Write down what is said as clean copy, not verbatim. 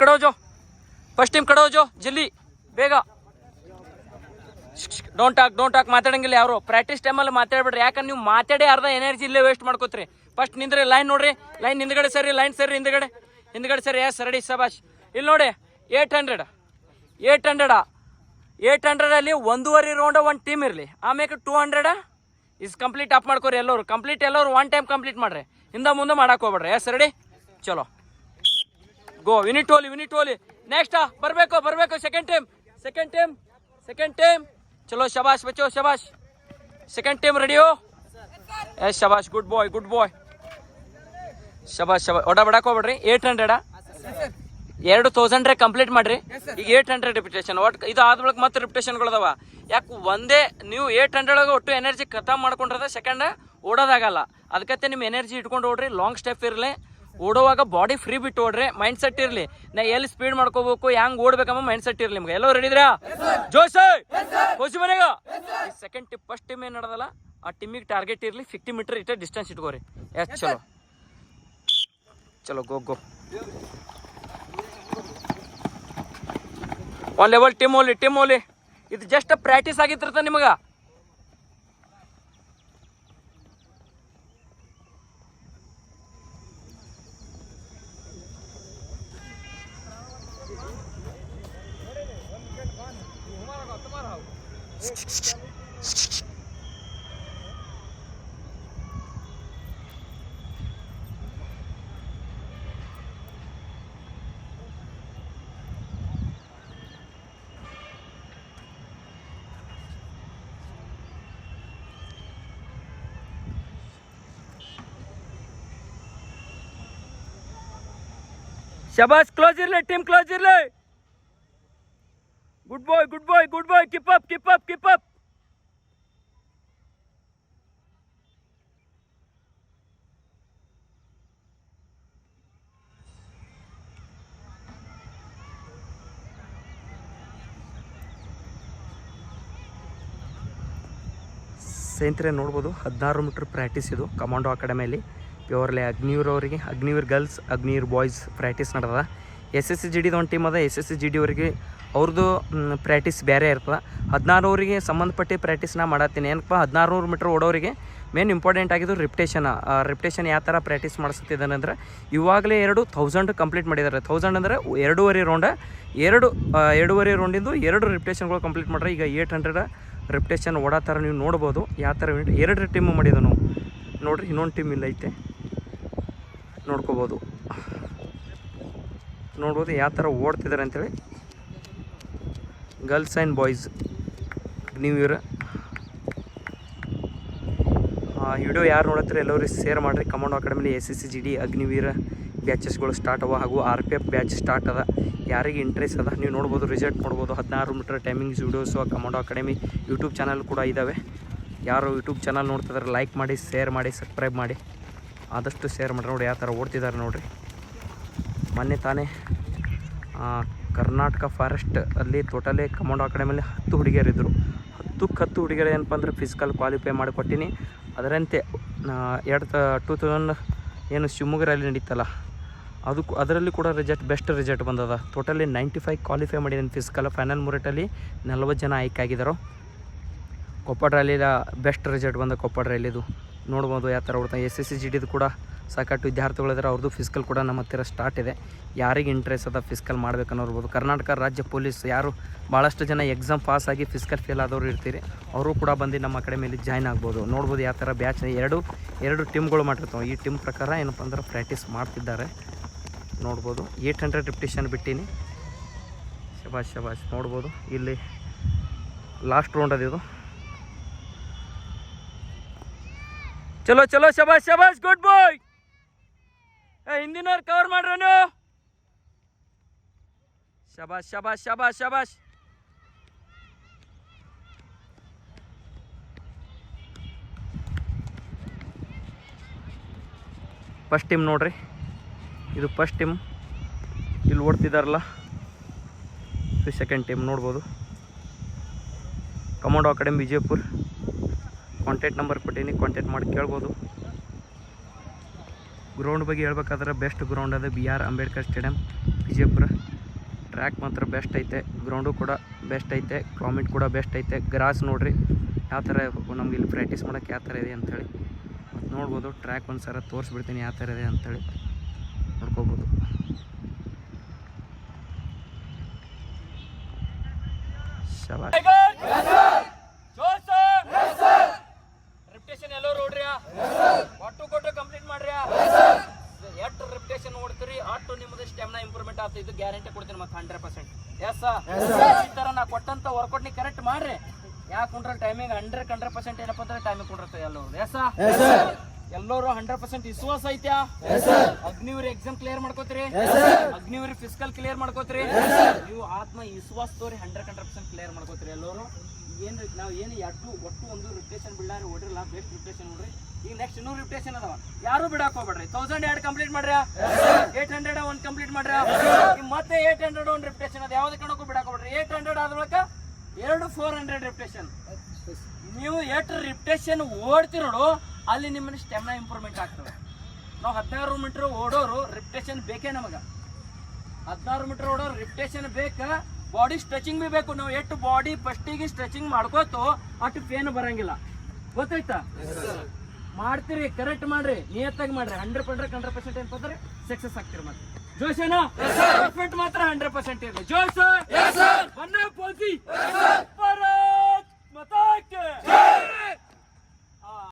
खड़े हो जाओ, फर्स्ट टीम खड़े हो जाओ जल्दी ಬೇಗ. ಡೋಂಟ್ ಟಾಕ್ ಮಾತಾಡಂಗಿಲ್ಲ ಯಾರು. ಪ್ರಾಕ್ಟೀಸ್ ಟೈಮಲ್ಲಿ ಮಾತಾಡ್ಬೇಡ್ರಿ, ಯಾಕಂದ್ರೆ ನೀವು ಮಾತಾಡಿ ಅರ್ಧ ಎನರ್ಜಿ ಇಲ್ಲೇ ವೇಸ್ಟ್ ಮಾಡ್ಕೋತ್ರಿ. ಫಸ್ಟ್ ನಿಂದ್ರಿ, ಲೈನ್ ನೋಡ್ರಿ, ಲೈನ್ ಹಿಂದ್ಗಡೆ ಸರಿ, ಲೈನ್ ಸರಿ, ಹಿಂದ್ಗಡೆ ಸರಿ. ಎಸ್ ರೆಡಿ ಸಬಾಷ್. ಇಲ್ಲಿ ನೋಡಿ 800 ಅಲ್ಲಿ 1.5 ರೌಂಡ್ ಒಂದು ಟೀಮ್ ಇರಲಿ. ಆಮೇಲೆ 200 ಇಸ್ ಕಂಪ್ಲೀಟ್ ಅಪ್ ಮಾಡ್ಕೋರಿ. ಎಲ್ಲರೂ ಒನ್ ಟೈಮ್ ಕಂಪ್ಲೀಟ್ ಮಾಡ್ರಿ, ಹಿಂದೆ ಮುಂದೆ ಮಾಡಕ್ಕೆ ಹೋಗ್ಬೇಡ್ರಿ. ಎಸ್ ರೆಡಿ ಚಲೋ ಗೋ. ವಿನಿಟ್ ಓಲಿ ನೆಕ್ಸ್ಟ್ ಬರಬೇಕು ಸೆಕೆಂಡ್ ಟೈಮ್ चलो शाबाश बच्चों, शाबाश. सेकंड टीम रेडी हो? ए शाबाश, गुड बॉय. शाबाश. ओडा बड़ा को बिड्री. 800 2000 ಕಂಪ್ಲೀಟ್ ಮಾಡ್ರಿ. ಈಗ 800 ರಿಪಿಟೇಷನ್ ಒಟ್ಟು ಇದು ಆದ ಬಳಿಕ ಮತ್ತೆ ರಿಪಿಟೇಷನ್ಗಳದಾವ. ಯಾಕೆ ಒಂದೇ ನೀವು 800 ಒಟ್ಟು ಎನರ್ಜಿ ಖತಮ್ ಮಾಡ್ಕೊಂಡ್ರದ ಸೆಕೆಂಡ್ ಓಡೋದಾಗಲ್ಲ. ಅದಕ್ಕೆ ನಿಮ್ಮ ಎನರ್ಜಿ ಇಟ್ಕೊಂಡು ಓಡ್ರಿ. ಲಾಂಗ್ ಸ್ಟೆಪ್ ಇರಲಿ, ಓಡುವಾಗ ಬಾಡಿ ಫ್ರೀ ಬಿಟ್ಟು ಓಡ್ರಿ. ಮೈಂಡ್ ಸೆಟ್ ಇರಲಿ, ನಾ ಎಲ್ಲಿ ಸ್ಪೀಡ್ ಮಾಡ್ಕೋಬೇಕು, ಹೆಂಗ್ ಓಡ್ಬೇಕಮ್ಮ ಮೈಂಡ್ ಸೆಟ್ ಇರಲಿ ನಿಮ್ಗೆ. ಎಲ್ಲರೂ ರೆಡಿದ್ರಾ? ಜೋಶ್ ಕೋಚ್ ಮನೆಗ. ಈ ಸೆಕೆಂಡ್ ಟಿಪ್ ಫಸ್ಟ್ ಟೀಮ್ ಏನು ನಡೆದಲ್ಲ ಆ ಟೀಮಿಗೆ ಟಾರ್ಗೆಟ್ ಇರಲಿ. 50 ಮೀಟರ್ ಇಟ್ಟೆ ಡಿಸ್ಟೆನ್ಸ್ ಇಟ್ಕೋರಿ. ಎಸ್ ಚಲೋ ಗೋ. ಒನ್ ಲೆವೆಲ್ ಟೀಮ್ ಓಲಿ. ಇದು ಜಸ್ಟ್ ಪ್ರಾಕ್ಟೀಸ್ ಆಗಿತ್ತಿರ್ತ ನಿಮಗೆ. शाबाश, close early team, close early. Good boy. Keep up. ಸ್ನೇಹಿತರೆ ನೋಡ್ಬೋದು 16 ಮೀಟರ್ ಪ್ರಾಕ್ಟೀಸ್ ಇದು ಕಮಾಂಡೋ ಅಕಾಡೆಮಿಯಲ್ಲಿ. Purely Agniveer girls, Agniveer boys practice ನಡೆದ. SSCGD ಒಂದು ಟೀಮ್ ಅದ. SSCGD ಅವರಿಗೆ ಅವ್ರದ್ದು ಪ್ರಾಕ್ಟೀಸ್ ಬೇರೆ ಇರ್ತದೆ. 16 ಸಂಬಂಧಪಟ್ಟ ಪ್ರಾಕ್ಟೀಸ್ನ ಮಾಡತ್ತೀನಿ. ಏನಪ್ಪ 1600 ಮೀಟ್ರ್ ಓಡೋರಿಗೆ ಮೇನ್ ಇಂಪಾರ್ಟೆಂಟ್ ಆಗಿದ್ದು ರಿಪಿಟೇಷನ್ ಯಾವ ಥರ ಪ್ರಾಕ್ಟೀಸ್ ಮಾಡಿಸ್ತಿದ್ದಾನೆ ಅಂದರೆ ಇವಾಗಲೇ 1000 ಕಂಪ್ಲೀಟ್ ಮಾಡಿದ್ದಾರೆ. 1000 ಅಂದರೆ 2.5 ರೌಂಡ್, 2.5 ರೌಂಡಿಂದು 2 ರಿಪಿಟೇಷನ್ಗಳು ಕಂಪ್ಲೀಟ್ ಮಾಡ್ರೆ. ಈಗ 800 ರಿಪಿಟೇಷನ್ ಓಡೋ ಥರ ನೀವು ನೋಡ್ಬೋದು. ಯಾವ ಥರ 2 ಟೀಮು ಮಾಡಿದ್ದು ನಾವು ನೋಡ್ರಿ. ಇನ್ನೊಂದು ಟೀಮ್ ಇಲ್ಲ ಐತೆ, ನೋಡ್ಕೋಬೋದು ಯಾವ ಥರ ಓಡ್ತಿದ್ದಾರೆ ಅಂತೇಳಿ. Girls and boys new year video ಯಾರು ನೋಡತ್ತಾರೆ ಎಲ್ಲರೂ ಶೇರ್ ಮಾಡಿರಿ. ಕಮಾಂಡೋ ಅಕಾಡೆಮಿಲಿ SSCGD ಅಗ್ನಿವೀರ ಬ್ಯಾಚಸ್ಗಳು ಸ್ಟಾರ್ಟ್ ಅವ, ಹಾಗೂ RPF ಬ್ಯಾಚ್ ಸ್ಟಾರ್ಟ್ ಅದ. ಯಾರಿಗೆ ಇಂಟ್ರೆಸ್ಟ್ ಅದ ನೀವು ನೋಡ್ಬೋದು, ರಿಸಲ್ಟ್ ನೋಡ್ಬೋದು. 16 meter timings videos commando academy YouTube channel ಕೂಡ ಇದ್ದಾವೆ. ಯಾರು ಯೂಟ್ಯೂಬ್ ಚಾನಲ್ ನೋಡ್ತಿದ್ದಾರೆ ಲೈಕ್ ಮಾಡಿ, ಶೇರ್ ಮಾಡಿ, ಸಬ್ಸ್ಕ್ರೈಬ್ ಮಾಡಿ, ಆದಷ್ಟು ಶೇರ್ ಮಾಡಿ. ನೋಡಿ ಯಾವ ಥರ ಓಡ್ತಿದ್ದಾರೆ ನೋಡಿರಿ. ಮೊನ್ನೆ ತಾನೇ ಕರ್ನಾಟಕ ಫಾರೆಸ್ಟ್ ಅಲ್ಲಿ ಟೋಟಲಿ ಕಮಾಂಡೋ ಅಕಾಡೆಮಿಯಲ್ಲಿ 10 ಹುಡುಗಿಯರಿದ್ದರು. 10 ಹುಡುಗಿಯರು ಏನಪ್ಪ ಅಂದರೆ ಫಿಸಿಕಲ್ ಕ್ವಾಲಿಫೈ ಮಾಡಿಕೊಟ್ಟಿನಿ. ಅದರಂತೆ 2000 ಏನು ಶಿವಮೊಗ್ಗ ರ್ಯಾಲಿ ನಡೀತಲ್ಲ ಅದರಲ್ಲಿ ಕೂಡ ಬೆಸ್ಟ್ ರಿಸಲ್ಟ್ ಬಂದದ. ಟೋಟಲಿ 95 ಕ್ವಾಲಿಫೈ ಮಾಡಿದ್ದೀನಿ ಫಿಸಿಕಲ್. ಫೈನಲ್ ಮೂರೇಟಲ್ಲಿ 40 ಜನ ಆಯ್ಕೆ ಆಗಿದ್ದಾರೆ. ಕೊಪ್ಪಳ ರ್ಯಾಲಿದ ಬೆಸ್ಟ್ ರಿಸಲ್ಟ್ ಬಂದ ಕೊಪ್ಪಳ ರ್ಯಾಲಿದು ನೋಡ್ಬೋದು ಯಾವ ಥರ ಓಡ್ತಾ. SSCGD ಕೂಡ ಸಾಕಷ್ಟು ವಿದ್ಯಾರ್ಥಿಗಳಿದ್ದಾರೆ. ಅವ್ರದ್ದು ಫಿಸಿಕಲ್ ಕೂಡ ನಮ್ಮ ಹತ್ತಿರ ಸ್ಟಾರ್ಟ್ ಇದೆ. ಯಾರಿಗೆ ಇಂಟ್ರೆಸ್ಟ್ ಅದ ಫಿಸಿಕಲ್ ಮಾಡ್ಬೇಕನ್ನೋರ್ಬೋದು. ಕರ್ನಾಟಕ ರಾಜ್ಯ ಪೊಲೀಸ್ ಯಾರು ಭಾಳಷ್ಟು ಜನ ಎಕ್ಸಾಮ್ ಪಾಸ್ ಆಗಿ ಫಿಸಿಕಲ್ ಫೇಲ್ ಆದವರು ಇರ್ತೀರಿ, ಅವರು ಕೂಡ ಬಂದು ನಮ್ಮ ಅಕಾಡೆಮಿಯಲ್ಲಿ ಜಾಯ್ನ್ ಆಗ್ಬೋದು. ನೋಡ್ಬೋದು ಯಾವ ಥರ ಬ್ಯಾಚ್ ಎರಡು ಟೀಮ್ಗಳು ಮಾಡಿರ್ತಾವೆ. ಈ ಟೀಮ್ ಪ್ರಕಾರ ಏನಪ್ಪ ಅಂದ್ರೆ ಪ್ರಾಕ್ಟೀಸ್ ಮಾಡ್ತಿದ್ದಾರೆ. ನೋಡ್ಬೋದು 800 ರಿಪಿಟೇಷನ್ ಬಿಟ್ಟೀನಿ. ಶಬಾಷ್ ನೋಡ್ಬೋದು. ಇಲ್ಲಿ ಲಾಸ್ಟ್ ರೌಂಡ್ ಅದಿದು. ಚಲೋ ಶಬಾಷ್ ಗುಡ್ ಬಾಯ್. ಹಿಂದಿನವ್ರು ಕವರ್ ಮಾಡ್ರನು. ಶಬಾಷ್. ಫಸ್ಟ್ ಟೀಮ್ ನೋಡ್ರಿ, ಇದು ಫಸ್ಟ್ ಟೀಮ್ ಇಲ್ಲಿ ಓಡ್ತಿದ್ದಾರಲ್ಲ, ಇದು ಸೆಕೆಂಡ್ ಟೀಮ್ ನೋಡ್ಬೋದು. Commando academy Vijayapura. Contact number ಕೊಟ್ಟೀನಿ, ಕಾಂಟ್ಯಾಕ್ಟ್ ಮಾಡಿ ಕೇಳ್ಬೋದು. ಗ್ರೌಂಡ್ ಬಗ್ಗೆ ಹೇಳ್ಬೇಕಾದ್ರೆ ಬೆಸ್ಟ್ ಗ್ರೌಂಡ್ ಅದ BR Ambedkar stadium Vijayapura. Track ಮಾತ್ರ ಬೆಸ್ಟ್ ಐತೆ, ಗ್ರೌಂಡು ಕೂಡ ಬೆಸ್ಟ್ ಐತೆ, ಕ್ಲೈಮೇಟ್ ಕೂಡ ಬೆಸ್ಟ್ ಐತೆ. ಗ್ರಾಸ್ ನೋಡಿರಿ ಯಾವ ಥರ ನಮ್ಗೆ ಇಲ್ಲಿ ಪ್ರಾಕ್ಟೀಸ್ ಮಾಡೋಕ್ಕೆ ಯಾವ ಥರ ಇದೆ ಅಂಥೇಳಿ ಮತ್ತು ನೋಡ್ಬೋದು. ಟ್ರ್ಯಾಕ್ ಒಂದು ಸಲ ತೋರಿಸ್ಬಿಡ್ತೀನಿ ಯಾವ ಥರ ಇದೆ ಅಂಥೇಳಿ ನೋಡ್ಕೋಬೋದು. ರಿಪ್ಟೇಷನ್ ಎಲ್ಲರೂ ನೋಡ್ರಿ, ಒಟ್ಟು ಕೊಟ್ಟು ಕಂಪ್ಲೀಟ್ ಮಾಡ್ರಿ. ಎಷ್ಟು ರಿಪ್ಟೇಷನ್ ಓಡ್ತೀರಿ ಅಷ್ಟು ನಿಮ್ಮದು ಸ್ಟೆಮಿನಾ ಇಂಪ್ರೂವ್ಮೆಂಟ್ ಆಗ್ತದೆ, ಇದು ಗ್ಯಾರಂಟಿ ಕೊಡ್ತೀನಿ ಮತ್ತೆ 100%. ಎಸ್ ಈ ಥರ ನಾ ಕೊಟ್ಟಂತ ವರ್ಕೌಟ್ ನೀವು ಕರೆಕ್ಟ್ ಮಾಡ್ರಿ. ಯಾಕೆ ಕುಂಡ್ರೆ ಟೈಮಿಂಗ್ 100% ಏನಪ್ಪ ಅಂದ್ರೆ ಟೈಮಿಂಗ್ ಕುಂಡಿರ್ತದೆ ಎಲ್ಲರೂ. ಎಸ್ ಎಲ್ಲರೂ 100% ವಿಶ್ವಾಸ ಐತ್ಯಾ? ಅಗ್ನಿವೀರ್ ಎಕ್ಸಾಮ್ ಕ್ಲಿಯರ್ ಮಾಡ್ಕೋತೀರಿ, ಅಗ್ನಿವೀರ್ ಫಿಸಿಕಲ್ ಕ್ಲಿಯರ್ ಮಾಡ್ಕೋತೀರಿ, ನೀವು ಆತ್ಮ ವಿಶ್ವಾಸ ತೋರಿ 100% ಕ್ಲಿಯರ್ ಮಾಡ್ಕೋತೀರಿ ಎಲ್ಲರೂ. ಏನು ನಾವು ಏನು ಒಟ್ಟು ಒಂದು ರಿಪ್ಟೇಷನ್ ಬಿಡಾರಿ ಓಡಿರಲ್ಲ, ಬೆಸ್ಟ್ ರಿಪ್ಟೇಷನ್ ನೋಡ್ರಿ. ಈಗ ನೆಕ್ಸ್ಟ್ ಇನ್ನೂ ರಿಪ್ಟೇಷನ್ ಅದಾವ, ಯಾರು ಬಿಡಾಕ್ ಹೋಗ್ಬೇಡ್ರಿ. 1002 ಕಂಪ್ಲೀಟ್ ಮಾಡ್ರಿ, 800 1 ಕಂಪ್ಲೀಟ್ ಮಾಡ್ರಿ, ಮತ್ತೆ 800 1 ರಿಪ್ಟೇಷನ್ ಅದ, ಯಾವ್ದು ಕಣಕ್ಕೂ ಬಿಡಾಕ್ ಹೋಗ್ಬೇಡ್ರಿ. 800 ಆದ ಬಳಿಕ 2 400 ರಿಪ್ಟೇಷನ್. ನೀವು 8 ರಿಪ್ಟೇಷನ್ ಓಡ್ತಿರೋಡು ಅಲ್ಲಿ ನಿಮ್ಮನ್ನ ಸ್ಟೆಮಿನಾ ಇಂಪ್ರೂವ್ಮೆಂಟ್ ಆಗ್ತದೆ. ನಾವು 16 ಮೀಟರ್ ಓಡೋರು ರಿಪ್ಟೇಷನ್ ಬೇಕೇ ನಮಗೆ. 16 ಮೀಟರ್ ಓಡೋರು ರಿಪ್ಟೇಷನ್ ಬೇಕಾ, ಬಾಡಿ ಸ್ಟ್ರೆಚಿಂಗ್ ಬಿ ಬೇಕು. ನಾವು ಎಷ್ಟು ಬಾಡಿ ಫಸ್ಟಿಗೆ ಸ್ಟ್ರೆಚಿಂಗ್ ಮಾಡ್ಕೋತೋ ಅಷ್ಟು ಪೇನ್ ಬರಂಗಿಲ್ಲ, ಗೊತ್ತಾಯ್ತಾ? ಮಾಡ್ತೀರಿ, ಕರೆಕ್ಟ್ ಮಾಡ್ರಿ, ನಿಯತ್ತಾಗಿ ಮಾಡ್ರಿ. 100% ಏನಂದ್ರೆ ಸಕ್ಸಸ್ ಆಗ್ತೀರಿ. ಮತ್ತೆ ಜೋಶನ ಪರ್ಫೆಕ್ಟ್ ಮಾತ್ರ 100% ಇರಲಿ. ಜೋಶ್